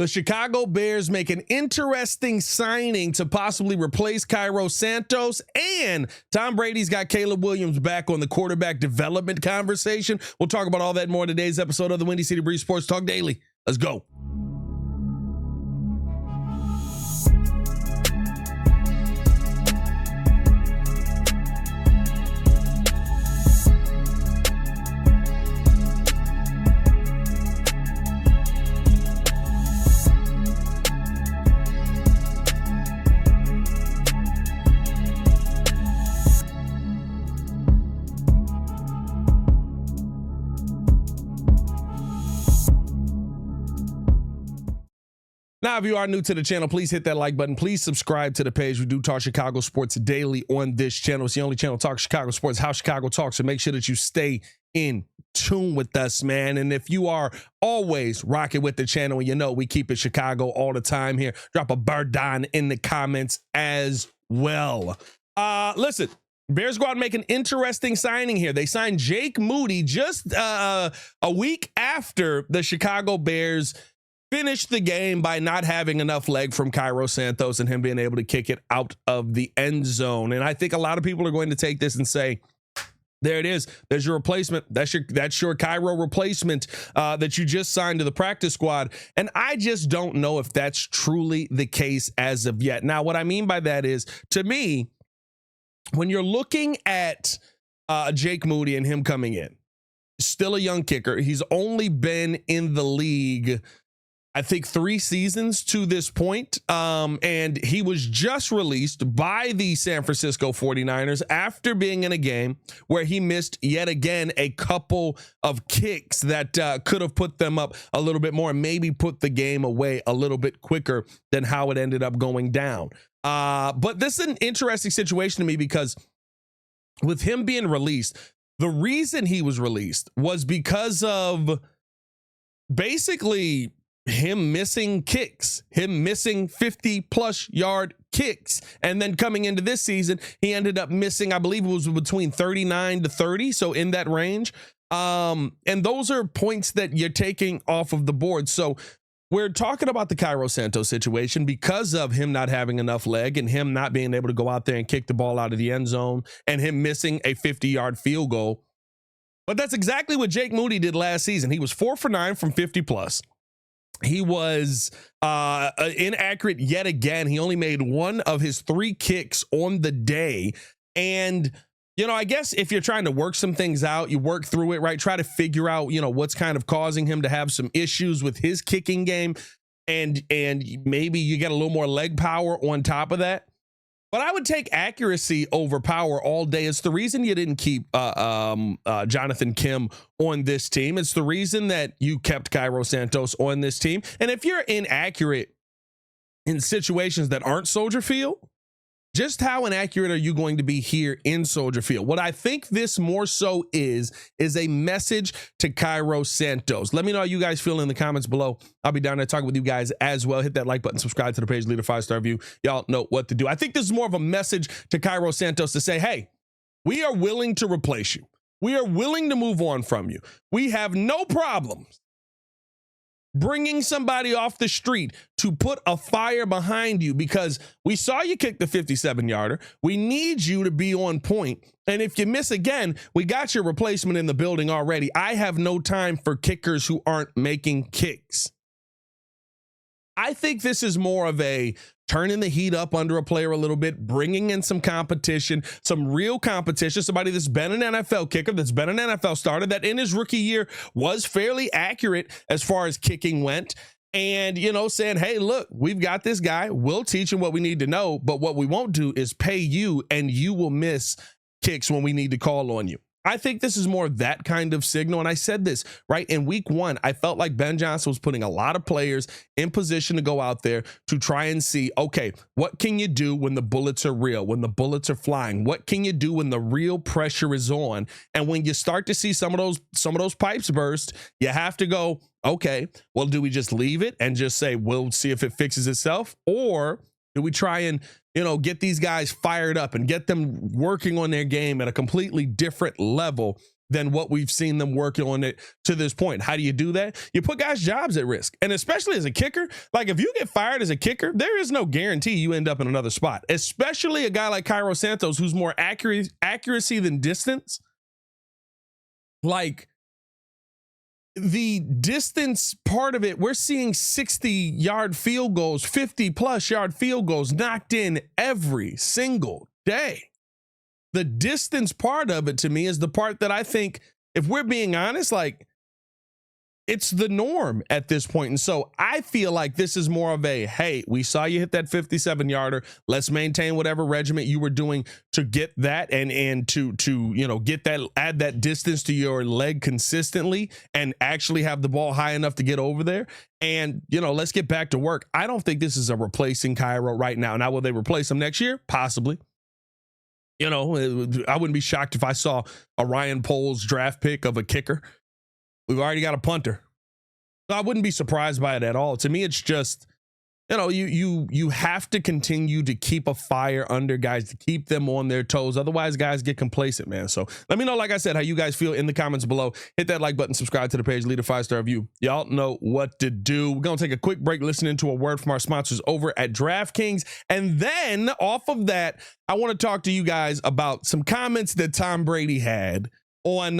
The Chicago Bears make an interesting signing to possibly replace Cairo Santos, and Tom Brady's got Caleb Williams back on the quarterback development conversation. We'll talk about all that and more in today's episode of the Windy City Breeze Sports Talk Daily. Let's go. Now, if you are new to the channel, please hit that like button. Please subscribe to the page. We do talk Chicago sports daily on this channel. It's the only channel talk Chicago sports, how Chicago talks. So make sure that you stay in tune with us, man. And if you are always rocking with the channel, you know we keep it Chicago all the time here. Drop a bird down in the comments as well. Listen, Bears go out and make an interesting signing here. They signed Jake Moody just a week after the Chicago Bears finished the game by not having enough leg from Cairo Santos and him being able to kick it out of the end zone. And I think a lot of people are going to take this and say, there it is. There's your replacement. That's your Cairo replacement that you just signed to the practice squad. And I just don't know if that's truly the case as of yet. Now, what I mean by that is, to me, when you're looking at Jake Moody and him coming in, still a young kicker. He's only been in the league, I think, 3 seasons to this point. And he was just released by the San Francisco 49ers after being in a game where he missed yet again a couple of kicks that could have put them up a little bit more and maybe put the game away a little bit quicker than how it ended up going down. But this is an interesting situation to me because with him being released, the reason he was released was because of basically him missing kicks, him missing 50-plus yard kicks. And then coming into this season, he ended up missing, I believe it was between 39 to 30, so in that range. And those are points that you're taking off of the board. So we're talking about the Cairo Santos situation because of him not having enough leg and him not being able to go out there and kick the ball out of the end zone and him missing a 50-yard field goal. But that's exactly what Jake Moody did last season. He was 4 for 9 from 50-plus. He was inaccurate yet again. He only made 1 of his 3 kicks on the day. And, you know, I guess if you're trying to work some things out, you work through it, right? Try to figure out, you know, what's kind of causing him to have some issues with his kicking game. And maybe you get a little more leg power on top of that. But I would take accuracy over power all day. It's the reason you didn't keep Jonathan Kim on this team. It's the reason that you kept Cairo Santos on this team. And if you're inaccurate in situations that aren't Soldier Field, just how inaccurate are you going to be here in Soldier Field? What I think this more so is a message to Cairo Santos. Let me know how you guys feel in the comments below. I'll be down there talking with you guys as well. Hit that like button, subscribe to the page, leave a 5-star review. Y'all know what to do. I think this is more of a message to Cairo Santos to say, hey, we are willing to replace you. We are willing to move on from you. We have no problems bringing somebody off the street to put a fire behind you because we saw you kick the 57-yarder. We need you to be on point. And if you miss again, we got your replacement in the building already. I have no time for kickers who aren't making kicks. I think this is more of a turning the heat up under a player a little bit, bringing in some competition, some real competition, somebody that's been an NFL kicker, that's been an NFL starter, that in his rookie year was fairly accurate as far as kicking went. And, you know, saying, hey, look, we've got this guy. We'll teach him what we need to know. But what we won't do is pay you and you will miss kicks when we need to call on you. I think this is more of that kind of signal. And I said this, right? In week 1, I felt like Ben Johnson was putting a lot of players in position to go out there to try and see, okay, what can you do when the bullets are real, when the bullets are flying? What can you do when the real pressure is on? And when you start to see some of those pipes burst, you have to go, okay, well, do we just leave it and just say, we'll see if it fixes itself? Or do we try and, you know, get these guys fired up and get them working on their game at a completely different level than what we've seen them working on it to this point. How do you do that? You put guys' jobs at risk. And especially as a kicker, like if you get fired as a kicker, there is no guarantee you end up in another spot, especially a guy like Cairo Santos, who's more accuracy than distance. Like the distance part of it, we're seeing 60-yard field goals, 50-plus yard field goals knocked in every single day. The distance part of it to me is the part that I think, if we're being honest, like it's the norm at this point. And so I feel like this is more of a, hey, we saw you hit that 57-yarder. Let's maintain whatever regiment you were doing to get that and to get that, add that distance to your leg consistently and actually have the ball high enough to get over there. And, let's get back to work. I don't think this is a replacing Cairo right now. Now, will they replace him next year? Possibly. I wouldn't be shocked if I saw a Ryan Poles draft pick of a kicker. We've already got a punter. So I wouldn't be surprised by it at all. To me, it's just, you have to continue to keep a fire under guys to keep them on their toes. Otherwise, guys get complacent, man. So let me know, like I said, how you guys feel in the comments below. Hit that like button, subscribe to the page, leave a 5-star review. Y'all know what to do. We're going to take a quick break listening to a word from our sponsors over at DraftKings. And then off of that, I want to talk to you guys about some comments that Tom Brady had on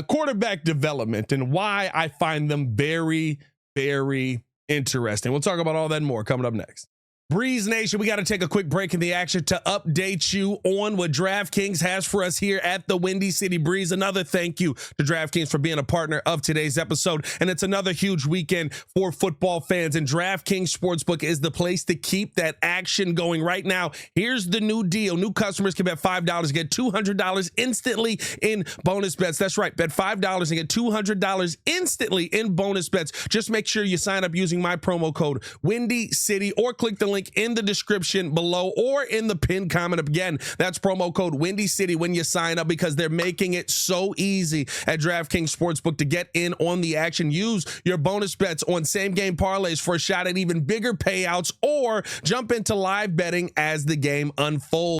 quarterback development and why I find them very, very interesting. We'll talk about all that and more coming up next. Breeze Nation, we got to take a quick break in the action to update you on what DraftKings has for us here at the Windy City Breeze. Another thank you to DraftKings for being a partner of today's episode. And it's another huge weekend for football fans. And DraftKings Sportsbook is the place to keep that action going right now. Here's the new deal. New customers can bet $5, get $200 instantly in bonus bets. That's right. Bet $5 and get $200 instantly in bonus bets. Just make sure you sign up using my promo code Windy City or click the link in the description below or in the pinned comment. Again, that's promo code Windy City when you sign up, because they're making it so easy at DraftKings Sportsbook to get in on the action. Use your bonus bets on same game parlays for a shot at even bigger payouts, or jump into live betting as the game unfolds.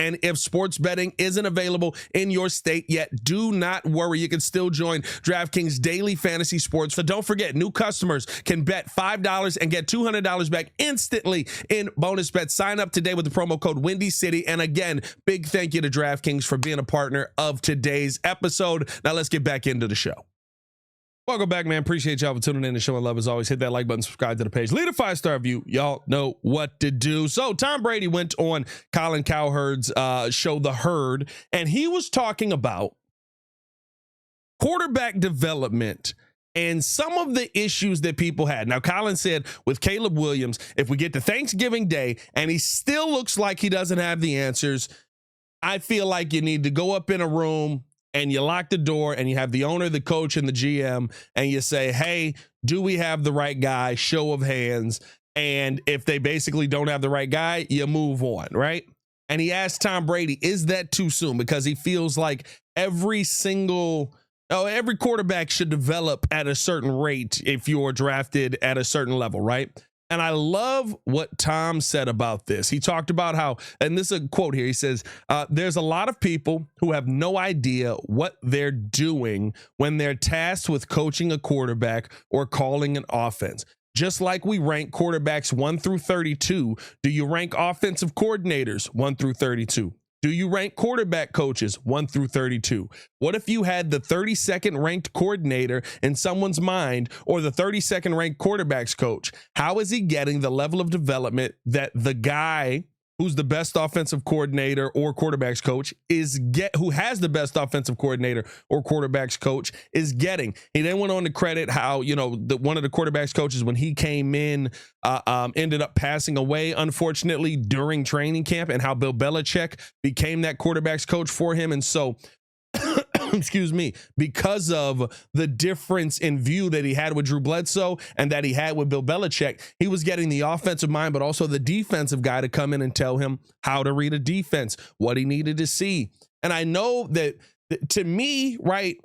And if sports betting isn't available in your state yet, do not worry. You can still join DraftKings Daily Fantasy Sports. So don't forget, new customers can bet $5 and get $200 back instantly in bonus bets. Sign up today with the promo code Windy City. And again, big thank you to DraftKings for being a partner of today's episode. Now let's get back into the show. Welcome back, man. Appreciate y'all for tuning in and showing love as always. Hit that like button, subscribe to the page, leave a 5-star review. Y'all know what to do. So Tom Brady went on Colin Cowherd's show, The Herd, and he was talking about quarterback development and some of the issues that people had. Now, Colin said with Caleb Williams, if we get to Thanksgiving Day and he still looks like he doesn't have the answers, I feel like you need to go up in a room and you lock the door and you have the owner, the coach, and the GM, and you say, hey, do we have the right guy? Show of hands. And if they basically don't have the right guy, you move on, right? And he asked Tom Brady, is that too soon? Because he feels like every quarterback should develop at a certain rate if you're drafted at a certain level, right? And I love what Tom said about this. He talked about how, and this is a quote here, he says, there's a lot of people who have no idea what they're doing when they're tasked with coaching a quarterback or calling an offense. Just like we rank quarterbacks 1 through 32, do you rank offensive coordinators 1 through 32? Do you rank quarterback coaches 1 through 32? What if you had the 32nd ranked coordinator in someone's mind, or the 32nd ranked quarterbacks coach? How is he getting the level of development that the guy who's the best offensive coordinator or quarterbacks coach who has the best offensive coordinator or quarterbacks coach is getting? He then went on to credit how, one of the quarterbacks coaches, when he came in, ended up passing away, unfortunately, during training camp, and how Bill Belichick became that quarterbacks coach for him. And so, excuse me, because of the difference in view that he had with Drew Bledsoe and that he had with Bill Belichick, he was getting the offensive mind, but also the defensive guy to come in and tell him how to read a defense, what he needed to see. And I know that to me, right,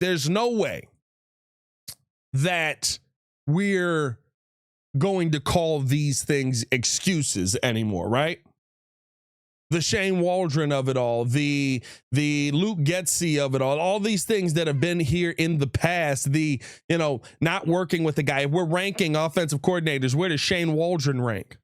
there's no way that we're going to call these things excuses anymore, right? the Shane Waldron of it all, the Luke Getsy of it all these things that have been here in the past, the, not working with the guy. If we're ranking offensive coordinators, where does Shane Waldron rank?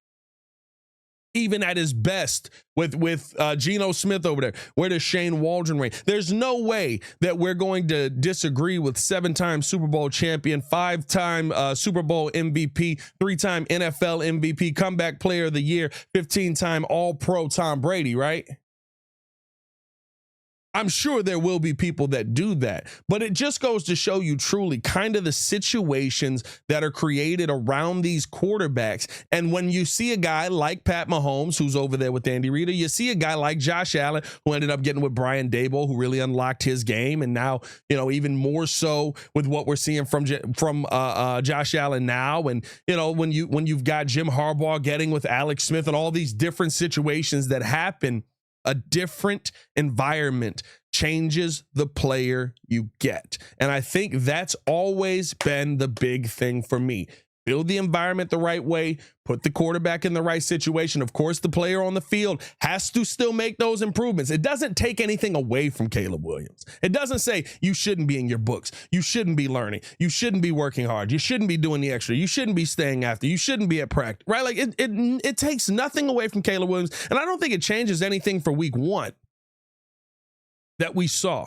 Even at his best with Geno Smith over there, where does Shane Waldron rank? There's no way that we're going to disagree with 7-time Super Bowl champion, 5-time Super Bowl MVP, 3-time NFL MVP, comeback player of the year, 15-time All-Pro Tom Brady, right? I'm sure there will be people that do that, but it just goes to show you truly kind of the situations that are created around these quarterbacks. And when you see a guy like Pat Mahomes, who's over there with Andy Reid, you see a guy like Josh Allen, who ended up getting with Brian Daboll, who really unlocked his game. And now, even more so with what we're seeing from Josh Allen now. And, when you've got Jim Harbaugh getting with Alex Smith and all these different situations that happen, a different environment changes the player you get. And I think that's always been the big thing for me. Build the environment the right way, put the quarterback in the right situation. Of course, the player on the field has to still make those improvements. It doesn't take anything away from Caleb Williams. It doesn't say you shouldn't be in your books. You shouldn't be learning. You shouldn't be working hard. You shouldn't be doing the extra. You shouldn't be staying after. You shouldn't be at practice, right? Like it takes nothing away from Caleb Williams. And I don't think it changes anything for week 1 that we saw.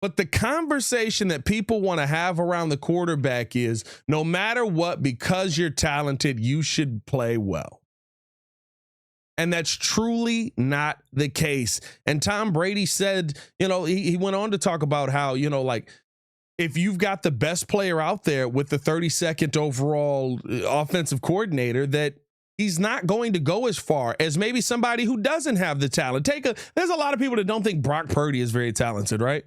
But the conversation that people want to have around the quarterback is, no matter what, because you're talented, you should play well. And that's truly not the case. And Tom Brady said, he went on to talk about how, if you've got the best player out there with the 32nd overall offensive coordinator, that he's not going to go as far as maybe somebody who doesn't have the talent. There's a lot of people that don't think Brock Purdy is very talented, right?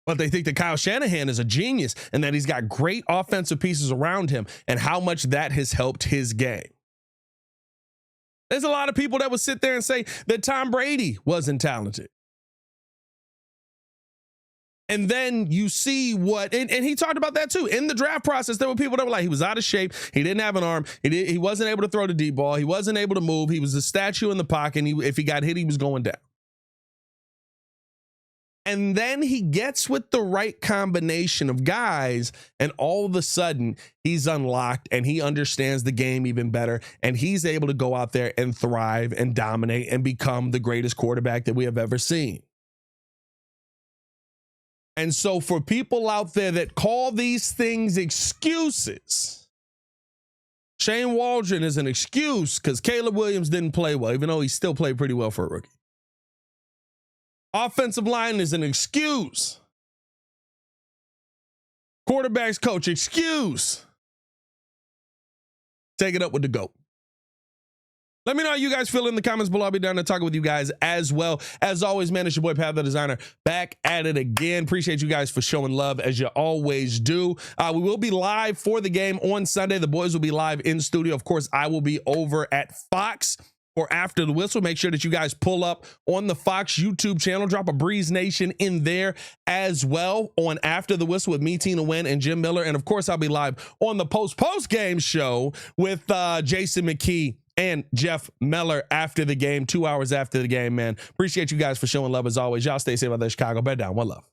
But they think that Kyle Shanahan is a genius and that he's got great offensive pieces around him and how much that has helped his game. There's a lot of people that would sit there and say that Tom Brady wasn't talented. And then you see and he talked about that too. In the draft process, there were people that were like, he was out of shape. He didn't have an arm. He wasn't able to throw the deep ball. He wasn't able to move. He was a statue in the pocket. And if he got hit, he was going down. And then he gets with the right combination of guys, and all of a sudden he's unlocked and he understands the game even better. And he's able to go out there and thrive and dominate and become the greatest quarterback that we have ever seen. And so for people out there that call these things excuses, Shane Waldron is an excuse because Caleb Williams didn't play well, even though he still played pretty well for a rookie. Offensive line is an excuse. Quarterback's coach, excuse. Take it up with the GOAT. Let me know how you guys feel in the comments below. I'll be down there talking with you guys as well. As always, man, it's your boy, Pat the Designer, back at it again. Appreciate you guys for showing love as you always do. We will be live for the game on Sunday. The boys will be live in studio. Of course, I will be over at Fox or After the Whistle. Make sure that you guys pull up on the Fox YouTube channel. Drop a Breeze Nation in there as well on After the Whistle with me, Tina Wynn, and Jim Miller. And of course, I'll be live on the post-game show with Jason McKee and Jeff Meller after the game, 2 hours after the game, man. Appreciate you guys for showing love as always. Y'all stay safe out there, Chicago. Bear down. One love.